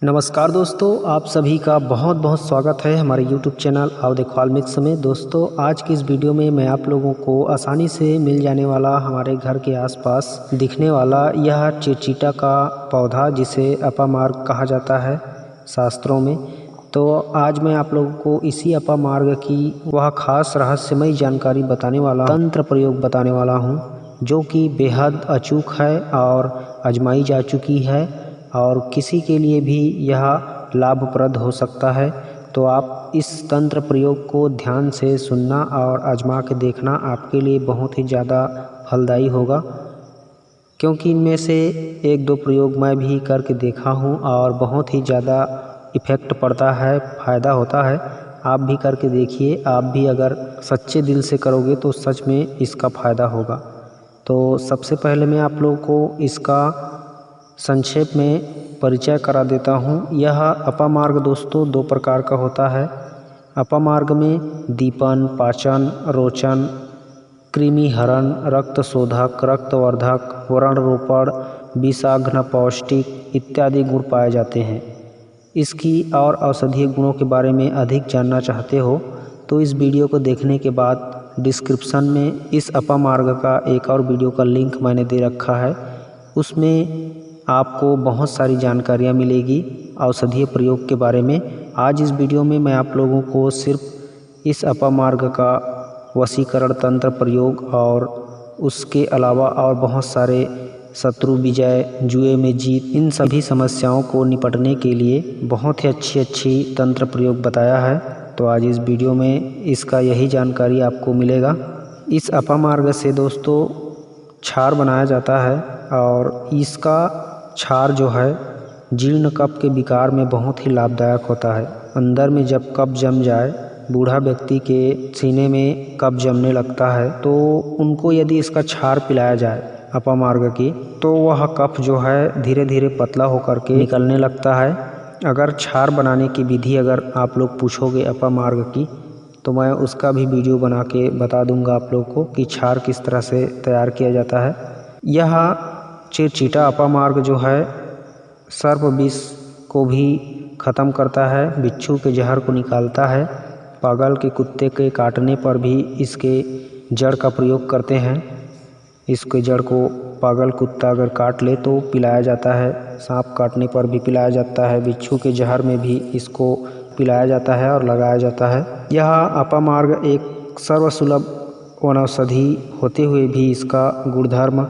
नमस्कार दोस्तों, आप सभी का बहुत बहुत स्वागत है हमारे YouTube चैनल आओ देखो ऑल्मिक्स में। दोस्तों, आज की इस वीडियो में मैं आप लोगों को आसानी से मिल जाने वाला हमारे घर के आसपास दिखने वाला यह चिरचीटा का पौधा, जिसे अपामार्ग कहा जाता है शास्त्रों में। तो आज मैं आप लोगों को इसी अपामार्ग की वह खास रहस्यमयी जानकारी बताने वाला, तंत्र प्रयोग बताने वाला हूँ, जो कि बेहद अचूक है और आजमाई जा चुकी है और किसी के लिए भी यह लाभप्रद हो सकता है। तो आप इस तंत्र प्रयोग को ध्यान से सुनना और आजमा के देखना आपके लिए बहुत ही ज़्यादा फलदायी होगा, क्योंकि इनमें से एक दो प्रयोग मैं भी करके देखा हूँ और बहुत ही ज़्यादा इफ़ेक्ट पड़ता है, फ़ायदा होता है। आप भी करके देखिए, आप भी अगर सच्चे दिल से करोगे तो सच में इसका फ़ायदा होगा। तो सबसे पहले मैं आप लोगों को इसका संक्षेप में परिचय करा देता हूँ। यह अपामार्ग दोस्तों दो प्रकार का होता है। अपामार्ग में दीपन, पाचन, रोचन, कृमिहरण, रक्त शोधक, रक्तवर्धक, व्रणरोपण, विषाघ्न, पौष्टिक इत्यादि गुण पाए जाते हैं। इसकी और औषधीय गुणों के बारे में अधिक जानना चाहते हो तो इस वीडियो को देखने के बाद डिस्क्रिप्शन में इस अपामार्ग का एक और वीडियो का लिंक मैंने दे रखा है। उसमें आपको बहुत सारी जानकारियाँ मिलेगी औषधीय प्रयोग के बारे में। आज इस वीडियो में मैं आप लोगों को सिर्फ इस अपामार्ग का वशीकरण तंत्र प्रयोग और उसके अलावा और बहुत सारे शत्रु विजय, जुए में जीत, इन सभी समस्याओं को निपटने के लिए बहुत ही अच्छी तंत्र प्रयोग बताया है। तो आज इस वीडियो में इसका यही जानकारी आपको मिलेगा। इस अपामार्ग से दोस्तों क्षार बनाया जाता है और इसका क्षार जो है जीर्ण कफ के विकार में बहुत ही लाभदायक होता है। अंदर में जब कफ जम जाए, बूढ़ा व्यक्ति के सीने में कफ जमने लगता है, तो उनको यदि इसका क्षार पिलाया जाए अपामार्ग की, तो वह कफ जो है धीरे धीरे पतला होकर के निकलने लगता है। अगर क्षार बनाने की विधि अगर आप लोग पूछोगे अपामार्ग की, तो मैं उसका भी वीडियो बना के बता दूंगा आप लोग को कि क्षार किस तरह से तैयार किया जाता है। यह चिरचीटा अपामार्ग जो है सर्प विष को भी ख़त्म करता है, बिच्छू के जहर को निकालता है। पागल के कुत्ते के काटने पर भी इसके जड़ का प्रयोग करते हैं। इसके जड़ को पागल कुत्ता अगर काट ले तो पिलाया जाता है, सांप काटने पर भी पिलाया जाता है, बिच्छू के जहर में भी इसको पिलाया जाता है और लगाया जाता है। यह अपामार्ग एक सर्वसुलभ वनौषधि होते हुए भी इसका गुणधर्म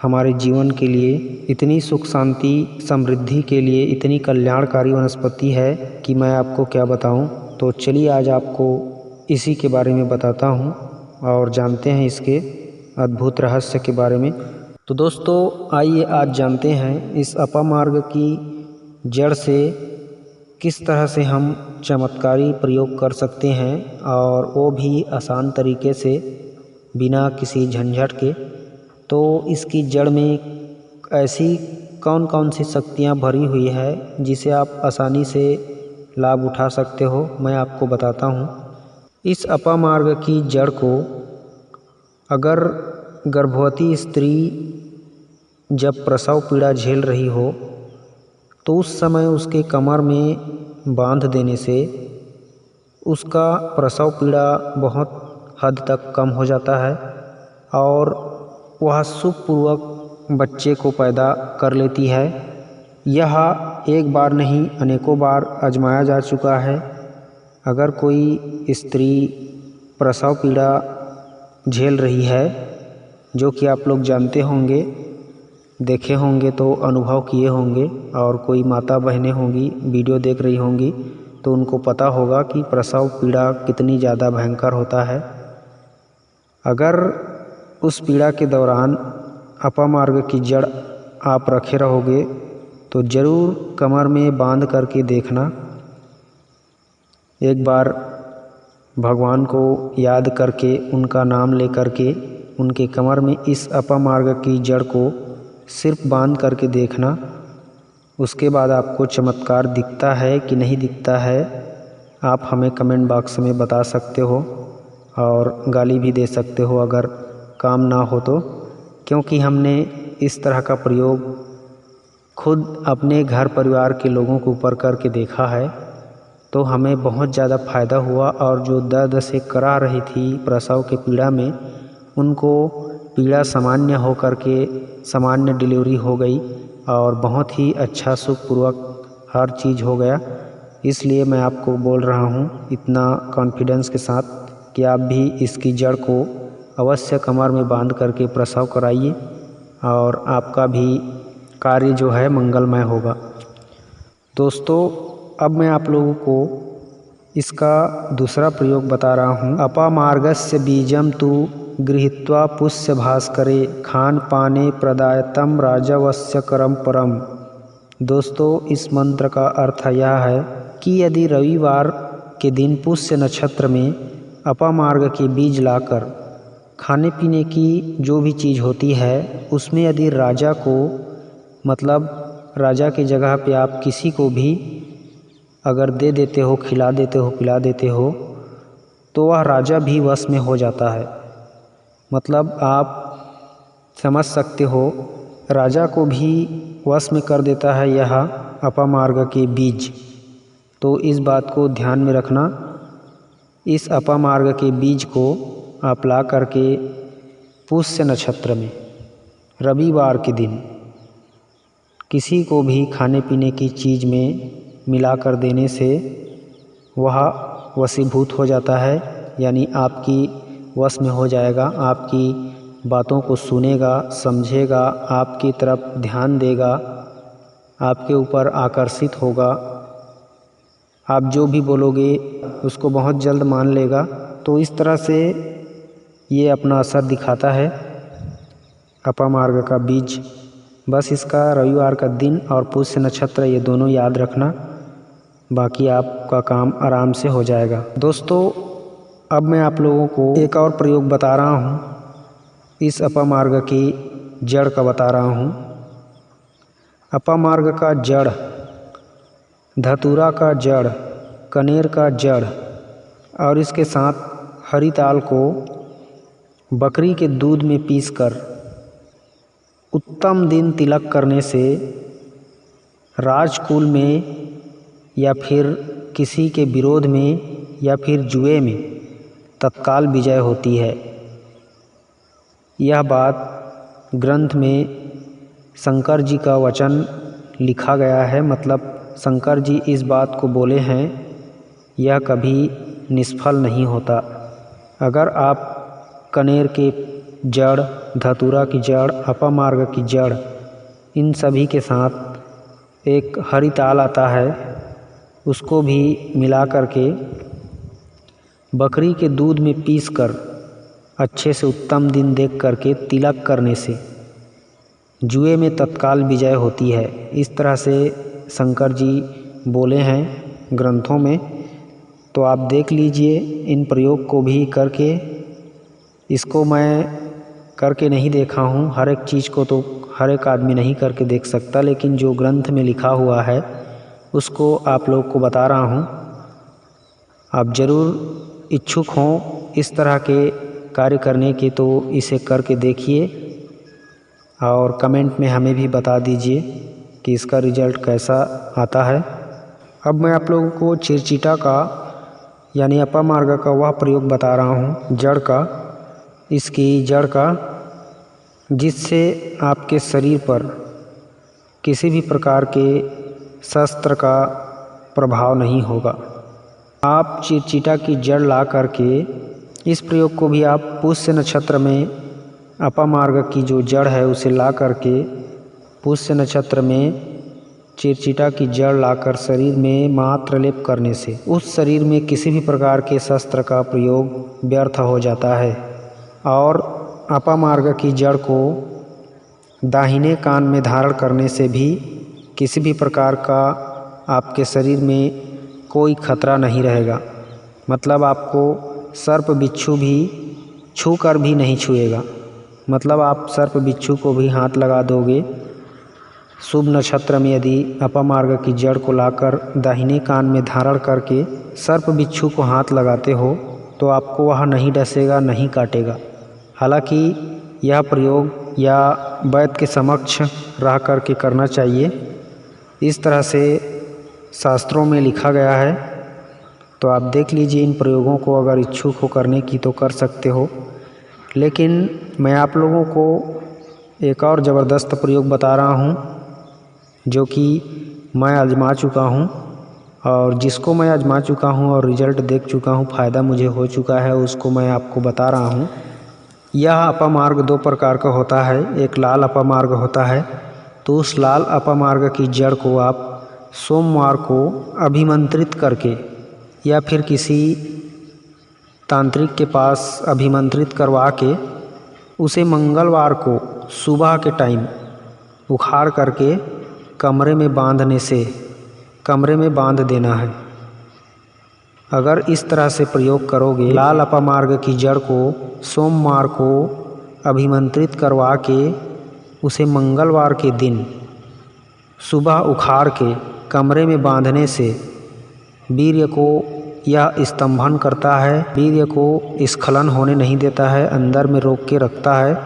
हमारे जीवन के लिए, इतनी सुख शांति समृद्धि के लिए इतनी कल्याणकारी वनस्पति है कि मैं आपको क्या बताऊं। तो चलिए आज आपको इसी के बारे में बताता हूं और जानते हैं इसके अद्भुत रहस्य के बारे में। तो दोस्तों आइए आज जानते हैं इस अपामार्ग की जड़ से किस तरह से हम चमत्कारी प्रयोग कर सकते हैं, और वो भी आसान तरीके से, बिना किसी झंझट के। तो इसकी जड़ में ऐसी कौन कौन सी शक्तियाँ भरी हुई है जिसे आप आसानी से लाभ उठा सकते हो, मैं आपको बताता हूँ। इस अपामार्ग की जड़ को अगर गर्भवती स्त्री जब प्रसव पीड़ा झेल रही हो तो उस समय उसके कमर में बांध देने से उसका प्रसव पीड़ा बहुत हद तक कम हो जाता है और वह सुखपूर्वक बच्चे को पैदा कर लेती है। यह एक बार नहीं अनेकों बार आजमाया जा चुका है। अगर कोई स्त्री प्रसव पीड़ा झेल रही है, जो कि आप लोग जानते होंगे, देखे होंगे तो अनुभव किए होंगे, और कोई माता बहनें होंगी वीडियो देख रही होंगी तो उनको पता होगा कि प्रसव पीड़ा कितनी ज़्यादा भयंकर होता है। अगर उस पीड़ा के दौरान अपामार्ग की जड़ आप रखे रहोगे तो ज़रूर कमर में बांध करके देखना। एक बार भगवान को याद करके, उनका नाम ले करके उनके कमर में इस अपामार्ग की जड़ को सिर्फ बांध करके देखना। उसके बाद आपको चमत्कार दिखता है कि नहीं दिखता है, आप हमें कमेंट बॉक्स में बता सकते हो और गाली भी दे सकते हो अगर काम ना हो तो, क्योंकि हमने इस तरह का प्रयोग खुद अपने घर परिवार के लोगों के ऊपर करके देखा है तो हमें बहुत ज़्यादा फ़ायदा हुआ। और जो दर्द से करा रही थी प्रसव के पीड़ा में, उनको पीड़ा सामान्य हो करके सामान्य डिलीवरी हो गई और बहुत ही अच्छा सुखपूर्वक हर चीज़ हो गया। इसलिए मैं आपको बोल रहा हूँ इतना कॉन्फिडेंस के साथ कि आप भी इसकी जड़ को अवश्य कमर में बांध करके प्रसव कराइए और आपका भी कार्य जो है मंगलमय होगा। दोस्तों, अब मैं आप लोगों को इसका दूसरा प्रयोग बता रहा हूँ। अपामार्गस्य बीजम तु गृहीत्वा पुष्य भास्करे खान पाने प्रदायतम राजवस्य करम परम। दोस्तों, इस मंत्र का अर्थ यह है कि यदि रविवार के दिन पुष्य नक्षत्र में अपामार्ग के बीज लाकर खाने पीने की जो भी चीज़ होती है उसमें यदि राजा को, मतलब राजा की जगह पे आप किसी को भी अगर दे देते हो, खिला देते हो, पिला देते हो, तो वह राजा भी वश में हो जाता है। मतलब आप समझ सकते हो, राजा को भी वश में कर देता है यह अपामार्ग के बीज। तो इस बात को ध्यान में रखना। इस अपामार्ग के बीज को आप ला करके पुष्य नक्षत्र में रविवार के दिन किसी को भी खाने पीने की चीज़ में मिलाकर देने से वह वशीभूत हो जाता है, यानी आपकी वश में हो जाएगा। आपकी बातों को सुनेगा, समझेगा, आपकी तरफ ध्यान देगा, आपके ऊपर आकर्षित होगा। आप जो भी बोलोगे उसको बहुत जल्द मान लेगा। तो इस तरह से ये अपना असर दिखाता है अपामार्ग का बीज। बस इसका रविवार का दिन और पुष्य नक्षत्र ये दोनों याद रखना, बाकी आपका काम आराम से हो जाएगा। दोस्तों, अब मैं आप लोगों को एक और प्रयोग बता रहा हूँ। इस अपामार्ग की जड़ का बता रहा हूँ। अपामार्ग का जड़, धतूरा का जड़, कनेर का जड़ और इसके साथ हरी ताल को बकरी के दूध में पीसकर उत्तम दिन तिलक करने से राजकुल में या फिर किसी के विरोध में या फिर जुए में तत्काल विजय होती है। यह बात ग्रंथ में शंकर जी का वचन लिखा गया है। मतलब शंकर जी इस बात को बोले हैं, यह कभी निष्फल नहीं होता। अगर आप कनेर के जड़, धतूरा की जड़, अपामार्ग की जड़, इन सभी के साथ एक हरी ताल आता है, उसको भी मिला करके बकरी के दूध में पीसकर अच्छे से उत्तम दिन देख करके तिलक करने से जुए में तत्काल विजय होती है। इस तरह से शंकर जी बोले हैं ग्रंथों में। तो आप देख लीजिए इन प्रयोग को भी करके। इसको मैं करके नहीं देखा हूँ, हर एक चीज़ को तो हर एक आदमी नहीं करके देख सकता, लेकिन जो ग्रंथ में लिखा हुआ है उसको आप लोग को बता रहा हूँ। आप ज़रूर इच्छुक हों इस तरह के कार्य करने के तो इसे करके देखिए और कमेंट में हमें भी बता दीजिए कि इसका रिज़ल्ट कैसा आता है। अब मैं आप लोगों को चिरचिटा का यानी अपामार्ग का वह प्रयोग बता रहा हूँ, जड़ का, इसकी जड़ का, जिससे आपके शरीर पर किसी भी प्रकार के शस्त्र का प्रभाव नहीं होगा। आप चिरचिटा की जड़ ला करके इस प्रयोग को भी आप पुष्य नक्षत्र में अपामार्ग की जो जड़ है उसे ला करके पुष्य नक्षत्र में चिरचिटा की जड़ लाकर शरीर में मात्र लेप करने से उस शरीर में किसी भी प्रकार के शस्त्र का प्रयोग व्यर्थ हो जाता है। और अपामार्ग की जड़ को दाहिने कान में धारण करने से भी किसी भी प्रकार का आपके शरीर में कोई खतरा नहीं रहेगा। मतलब आपको सर्प बिच्छू भी छू कर भी नहीं छुएगा। मतलब आप सर्प बिच्छू को भी हाथ लगा दोगे। शुभ नक्षत्र में यदि अपामार्ग की जड़ को लाकर दाहिने कान में धारण करके सर्प बिच्छू को हाथ लगाते हो तो आपको वह नहीं डसेगा, नहीं काटेगा। हालांकि यह प्रयोग या वैद्य के समक्ष रह कर के करना चाहिए। इस तरह से शास्त्रों में लिखा गया है। तो आप देख लीजिए इन प्रयोगों को, अगर इच्छुक हो करने की तो कर सकते हो। लेकिन मैं आप लोगों को एक और ज़बरदस्त प्रयोग बता रहा हूँ जो कि मैं आजमा चुका हूँ, और जिसको मैं आजमा चुका हूँ और रिज़ल्ट देख चुका हूँ, फ़ायदा मुझे हो चुका है, उसको मैं आपको बता रहा हूँ। यह अपामार्ग दो प्रकार का होता है। एक लाल अपामार्ग होता है। तो उस लाल अपामार्ग की जड़ को आप सोमवार को अभिमंत्रित करके या फिर किसी तांत्रिक के पास अभिमंत्रित करवा के उसे मंगलवार को सुबह के टाइम उखाड़ करके कमरे में बांध देना है। अगर इस तरह से प्रयोग करोगे, लाल अपामार्ग की जड़ को सोमवार को अभिमंत्रित करवा के उसे मंगलवार के दिन सुबह उखाड़ के कमरे में बांधने से वीर्य को यह स्तंभन करता है, वीर्य को स्खलन होने नहीं देता है, अंदर में रोक के रखता है।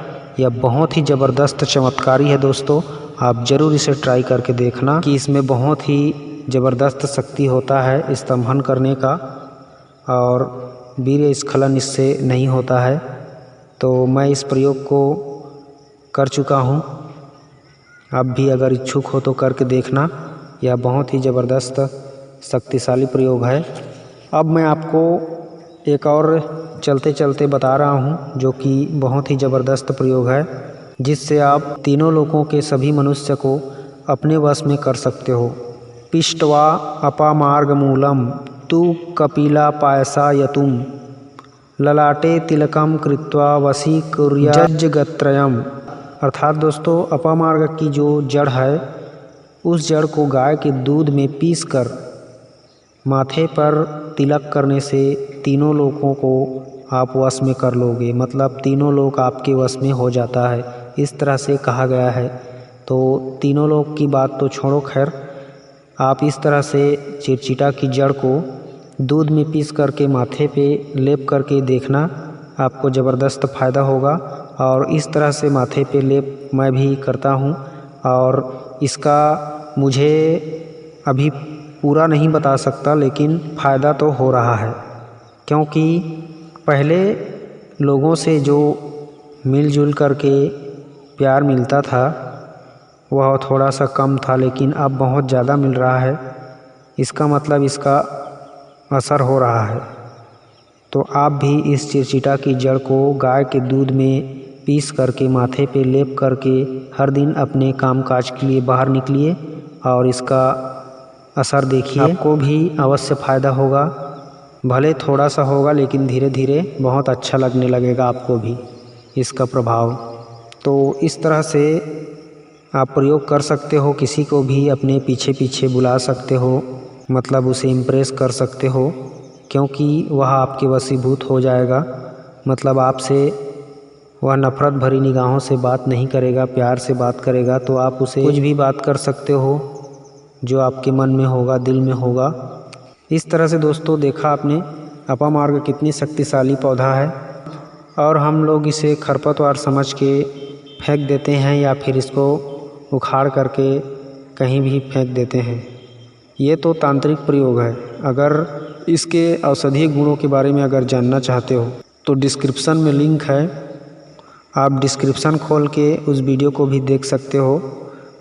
यह बहुत ही ज़बरदस्त चमत्कारी है दोस्तों। आप ज़रूर इसे ट्राई करके देखना कि इसमें बहुत ही ज़बरदस्त शक्ति होता है स्तंभन करने का, और वीर्य स्खलन इससे नहीं होता है। तो मैं इस प्रयोग को कर चुका हूँ। आप भी अगर इच्छुक हो तो करके देखना। यह बहुत ही ज़बरदस्त शक्तिशाली प्रयोग है। अब मैं आपको एक और चलते चलते बता रहा हूँ जो कि बहुत ही ज़बरदस्त प्रयोग है, जिससे आप तीनों लोकों के सभी मनुष्य को अपने वश में कर सकते हो। पिष्ट्वा अपामार्ग मूलम तु कपिला पायसा यतुम ललाटे तिलकम कृत्वा वशीकुर्या जज्जगत्रयम्। अर्थात दोस्तों, अपामार्ग की जो जड़ है, उस जड़ को गाय के दूध में पीसकर माथे पर तिलक करने से तीनों लोकों को आप वश में कर लोगे, मतलब तीनों लोक आपके वश में हो जाता है। इस तरह से कहा गया है। तो तीनों लोक की बात तो छोड़ो, खैर आप इस तरह से चिरचिटा की जड़ को दूध में पीस करके माथे पे लेप करके देखना, आपको ज़बरदस्त फ़ायदा होगा। और इस तरह से माथे पे लेप मैं भी करता हूँ, और इसका मुझे अभी पूरा नहीं बता सकता, लेकिन फ़ायदा तो हो रहा है। क्योंकि पहले लोगों से जो मिलजुल करके प्यार मिलता था वह थोड़ा सा कम था, लेकिन अब बहुत ज़्यादा मिल रहा है। इसका मतलब इसका असर हो रहा है। तो आप भी इस चिरचिटा की जड़ को गाय के दूध में पीस करके माथे पे लेप करके हर दिन अपने कामकाज के लिए बाहर निकलिए और इसका असर देखिए। आपको भी अवश्य फ़ायदा होगा। भले थोड़ा सा होगा, लेकिन धीरे धीरे बहुत अच्छा लगने लगेगा आपको भी इसका प्रभाव। तो इस तरह से आप प्रयोग कर सकते हो। किसी को भी अपने पीछे पीछे बुला सकते हो, मतलब उसे इम्प्रेस कर सकते हो, क्योंकि वह आपके वशीभूत हो जाएगा। मतलब आपसे वह नफ़रत भरी निगाहों से बात नहीं करेगा, प्यार से बात करेगा। तो आप उसे कुछ भी बात कर सकते हो जो आपके मन में होगा, दिल में होगा। इस तरह से दोस्तों, देखा आपने अपामार्ग कितनी शक्तिशाली पौधा है, और हम लोग इसे खरपतवार समझ के फेंक देते हैं या फिर इसको उखाड़ करके कहीं भी फेंक देते हैं। ये तो तांत्रिक प्रयोग है। अगर इसके औषधीय गुणों के बारे में अगर जानना चाहते हो तो डिस्क्रिप्शन में लिंक है, आप डिस्क्रिप्शन खोल के उस वीडियो को भी देख सकते हो।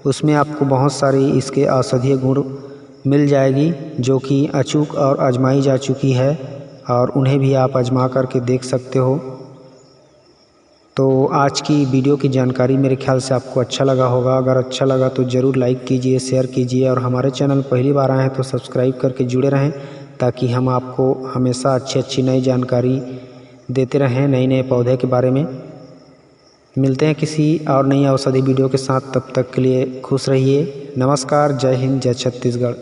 उसमें आपको बहुत सारी इसके औषधीय गुण मिल जाएगी जो कि अचूक और आजमाई जा चुकी है, और उन्हें भी आप आजमा करके देख सकते हो। तो आज की वीडियो की जानकारी मेरे ख्याल से आपको अच्छा लगा होगा। अगर अच्छा लगा तो ज़रूर लाइक कीजिए, शेयर कीजिए, और हमारे चैनल पहली बार आए हैं तो सब्सक्राइब करके जुड़े रहें, ताकि हम आपको हमेशा अच्छी नई जानकारी देते रहें नए नए पौधे के बारे में। मिलते हैं किसी और नई औषधि वीडियो के साथ, तब तक के लिए खुश रहिए। नमस्कार, जय हिंद, जय छत्तीसगढ़।